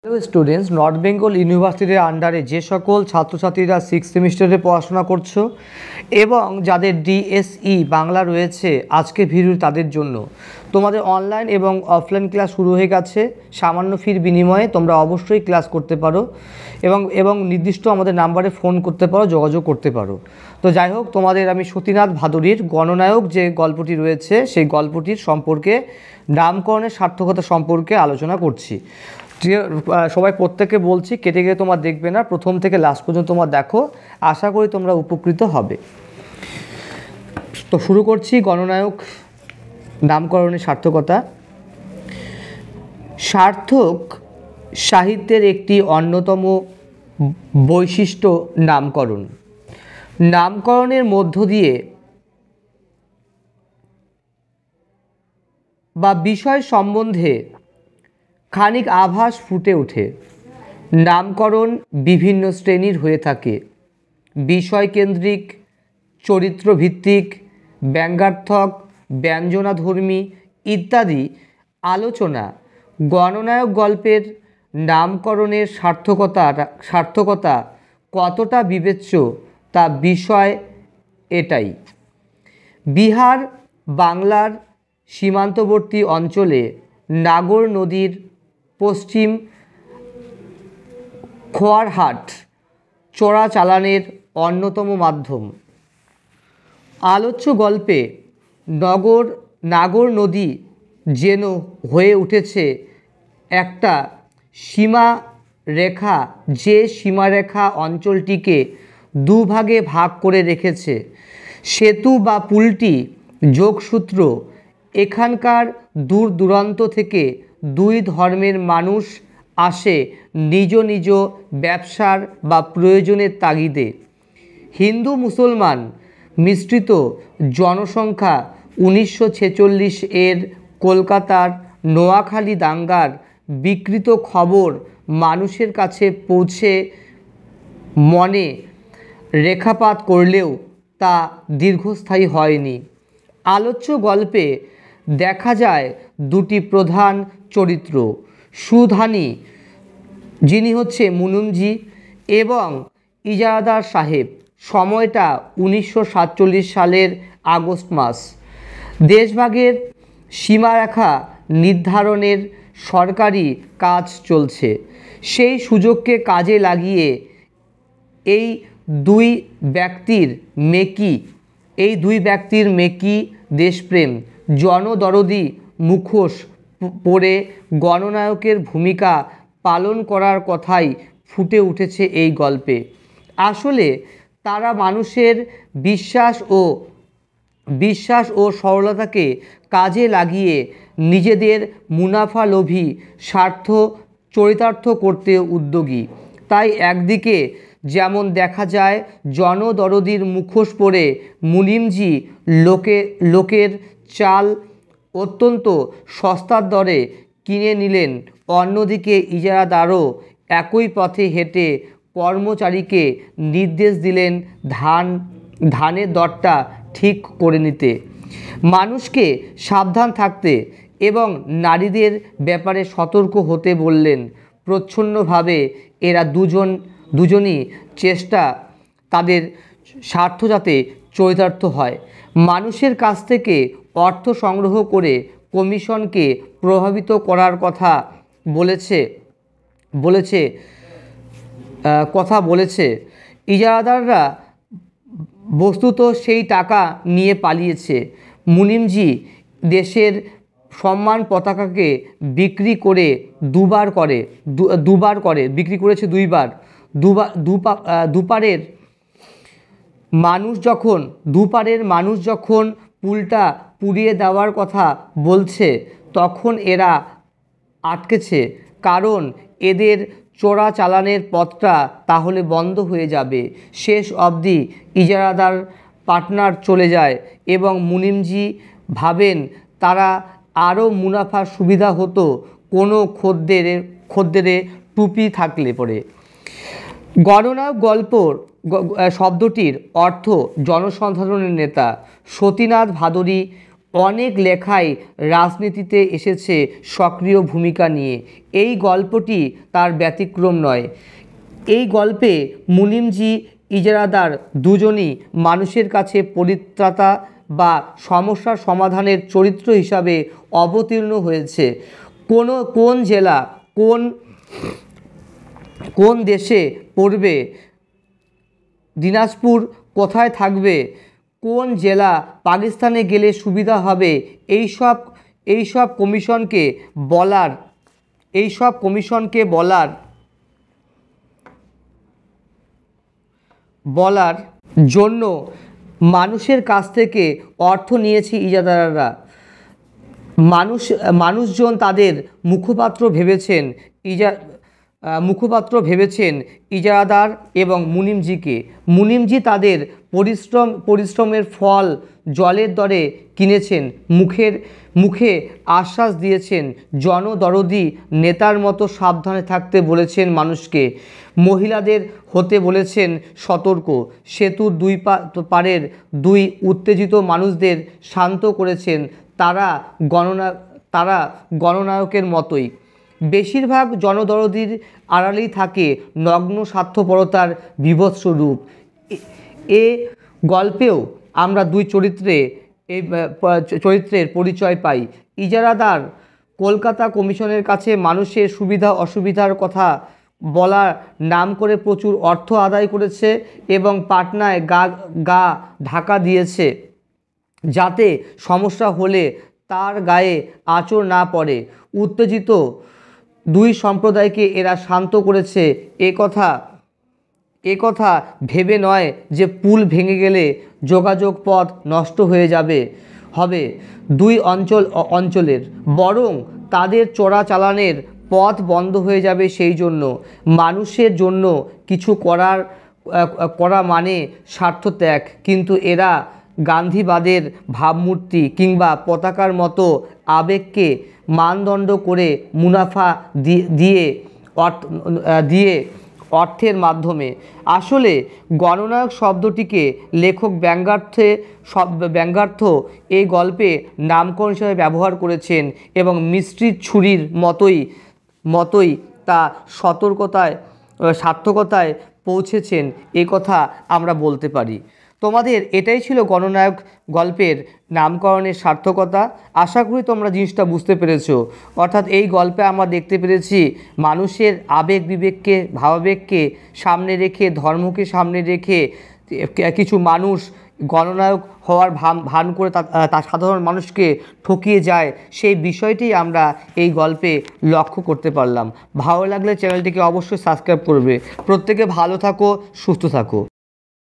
Hello students, north Bengal ইউনিভার্সিটির আন্ডারে যে সকল ছাত্রছাত্রীরা 6th সেমিস্টারে পড়াশোনা করছো এবং যাদের ডিএসই বাংলা রয়েছে, আজকে ভিডিও তাদের জন্য। তোমাদের অনলাইন এবং অফলাইন ক্লাস শুরু হয়ে গেছে। সামান্য ফির বিনিময়ে তোমরা অবশ্যই ক্লাস করতে পারো এবং নির্দিষ্ট আমাদের নাম্বারে ফোন করতে পারো, যোগাযোগ করতে পারো। তো যাই হোক, তোমাদের আমি সতীনাথ ভাদুড়ীর গণনায়ক যে গল্পটি রয়েছে সেই গল্পটির সম্পর্কে, নামকরণের সার্থকতা সম্পর্কে আলোচনা করছি। সবাই প্রত্যেককে বলছি, কেটে গিয়ে তোমার দেখবে না, প্রথম থেকে লাস্ট পর্যন্ত তোমার দেখো, আশা করি তোমরা উপকৃত হবে। তো শুরু করছি গণনায়ক নামকরণের সার্থকতা। সার্থক সাহিত্যের একটি অন্যতম বৈশিষ্ট্য নামকরণ। নামকরণের মধ্য দিয়ে বা বিষয় সম্বন্ধে খানিক আভাস ফুটে ওঠে। নামকরণ বিভিন্ন শ্রেণীর হয়ে থাকে: বিষয়কেন্দ্রিক, চরিত্রভিত্তিক, ব্যঙ্গাত্মক, ব্যঞ্জনাধর্মী ইত্যাদি আলোচনা। গণনায়ক গল্পের নামকরণের সার্থকতা কতটা বিবেচ্য তা বিষয় এটাই। বিহার বাংলার সীমান্তবর্তী অঞ্চলে নাগর নদীর পশ্চিম খোয়ারহাট চোরাচালানের অন্যতম মাধ্যম। আলোচ্য গল্পে নাগর নদী যেন হয়ে উঠেছে একটা সীমারেখা, যে সীমারেখা অঞ্চলটিকে দুভাগে ভাগ করে রেখেছে। সেতু বা পুলটি যোগসূত্র। এখানকার দূর দূরান্ত থেকে দুই ধর্মের মানুষ আসে নিজ নিজ ব্যবসার বা প্রয়োজনের তাগিদে। হিন্দু মুসলমান মিশ্রিত জনসংখ্যা 1946 এর কলকাতার নোয়াখালী দাঙ্গার বিকৃত খবর মানুষের কাছে পৌঁছে মনে রেখাপাত করলেও তা দীর্ঘস্থায়ী হয়নি। আলোচ্য গল্পে দেখা যায় দুটি প্রধান চরিত্র, সুধানী যিনি হচ্ছে মুনিমজি এবং ইজারাদার সাহেব। সময়টা 1947 সালের আগস্ট মাস। দেশভাগের সীমারেখা নির্ধারণের সরকারি কাজ চলছে। সেই সুযোগকে কাজে লাগিয়ে এই দুই ব্যক্তির মেকি দেশপ্রেম, জনদরদি মুখোশ পরে গণনায়কের ভূমিকা পালন করার কথাই ফুটে উঠেছে এই গল্পে। আসলে তারা মানুষের বিশ্বাস ও সরলতাকে কাজে লাগিয়ে নিজেদের মুনাফালোভী স্বার্থ চরিতার্থ করতে উদ্যোগী। তাই একদিকে যেমন দেখা যায় জনদরদির মুখোশ পরে মুনিমজি লোকের চাল অত্যন্ত সস্তার দরে কিনে নিলেন, অন্যদিকে ইজারাদারও একই পথে হেঁটে কর্মচারীকে নির্দেশ দিলেন ধানের দরটা ঠিক করে নিতে, মানুষকে সাবধান থাকতে এবং নারীদের ব্যাপারে সতর্ক হতে বললেন। প্রচ্ছন্নভাবে এরা দুজনই চেষ্টা তাদের স্বার্থ যাতে চরিতার্থ হয়। মানুষের কাছ থেকে অর্থ সংগ্রহ করে কমিশনকে প্রভাবিত করার কথা বলেছে। ইজারাদাররা বস্তুত সেই টাকা নিয়ে পালিয়েছে। মুনিমজি দেশের সম্মান পতাকাকে বিক্রি করেছে দুইবার। দুপারের মানুষ যখন পুলটা পুড়িয়ে দেওয়ার কথা বলছে, তখন এরা আটকেছে, কারণ এদের চোরাচালানের পথটা তাহলে বন্ধ হয়ে যাবে। শেষ অবধি ইজারাদার পার্টনার চলে যায় এবং মুনিমজি ভাবেন তারা আরও মুনাফার সুবিধা হতো কোনো খদ্দেরে টুপি থাকলে পরে। গণনায়ক শব্দটির অর্থ জনসাধারণের নেতা। সতীনাথ ভাদুড়ী অনেক লেখায় রাজনীতিতে এসেছে সক্রিয় ভূমিকা নিয়ে। এই গল্পটি তার ব্যতিক্রম নয়। এই গল্পে মুনিমজি ইজারাদার দুজনই মানুষের কাছে পরিত্রাতা বা সমস্যার সমাধানের চরিত্র হিসাবে অবতীর্ণ হয়েছে। কোন জেলা কোন দেশে পড়বে, দিনাজপুর কোথায় থাকবে, কোন জেলা পাকিস্তানে গেলে সুবিধা হবে, এইসব কমিশনকে বলার জন্য মানুষের কাছ থেকে অর্থ নিয়েছে ইজারাদাররা। মানুষজন তাদের মুখপাত্র ভেবেছেন ইজারাদার এবং মুনিমজিকে। মুনিমজি তাদের পরিশ্রমের ফল জলের দরে কিনেছেন। মুখে আশ্বাস দিয়েছেন, জনদরদি নেতার মতো সাবধানে থাকতে বলেছেন মানুষকে। মহিলাদের হতে বলেছেন সতর্ক। সেতুর দুই পারের দুই উত্তেজিত মানুষদের শান্ত করেছেন। তারা গণনায়কের মতোই। বেশিরভাগ জনদরদির আড়ালেই থাকে নগ্ন স্বার্থপরতার বীভৎস রূপ। এ গল্পেও আমরা দুই চরিত্রের পরিচয় পাই। ইজারাদার কলকাতা কমিশনের কাছে মানুষের সুবিধা অসুবিধার কথা বলার নাম করে প্রচুর অর্থ আদায় করেছে এবং পাটনায় গা ঢাকা দিয়েছে, যাতে সমস্যা হলে তার গায়ে আঁচড় না পড়ে। উত্তেজিত দুই সম্প্রদায়কে এরা শান্ত করেছে এ কথা ভেবে নয় যে পুল ভেঙে গেলে যোগাযোগ পথ নষ্ট হয়ে হবে দুই অঞ্চলের, বরং তাদের চোরাচালানের পথ বন্ধ হয়ে যাবে। সেই জন্য মানুষের জন্য কিছু করা মানে স্বার্থত্যাগ। কিন্তু এরা গান্ধীবাদের ভাবমূর্তি কিংবা পতাকার মতো আবেগকে মানদণ্ড করে মুনাফা দিয়ে অর্থের মাধ্যমে। আসলে গণনায়ক শব্দটিকে লেখক ব্যঙ্গার্থ এই গল্পে নামকরণ হিসেবে ব্যবহার করেছেন এবং মিষ্টির ছুরির মতোই তা সার্থকতায় পৌঁছেছেন, এ কথা আমরা বলতে পারি। তোমাদের এটাই ছিল গণনায়ক গল্পের নামকরণের সার্থকতা। আশা করি তোমরা জিনিসটা বুঝতে পেরেছো। অর্থাৎ এই গল্পে আমরা দেখতে পেরেছি মানুষের আবেগ বিবেককে, ভাবাবেগকে সামনে রেখে, ধর্মকে সামনে রেখে কিছু মানুষ গণনায়ক হওয়ার ভান করে তার সাধারণ মানুষকে ঠকিয়ে যায়। সেই বিষয়টি আমরা এই গল্পে লক্ষ্য করতে পারলাম। ভালো লাগলে চ্যানেলটিকে অবশ্যই সাবস্ক্রাইব করবে। প্রত্যেকে ভালো থাকো, সুস্থ থাকো।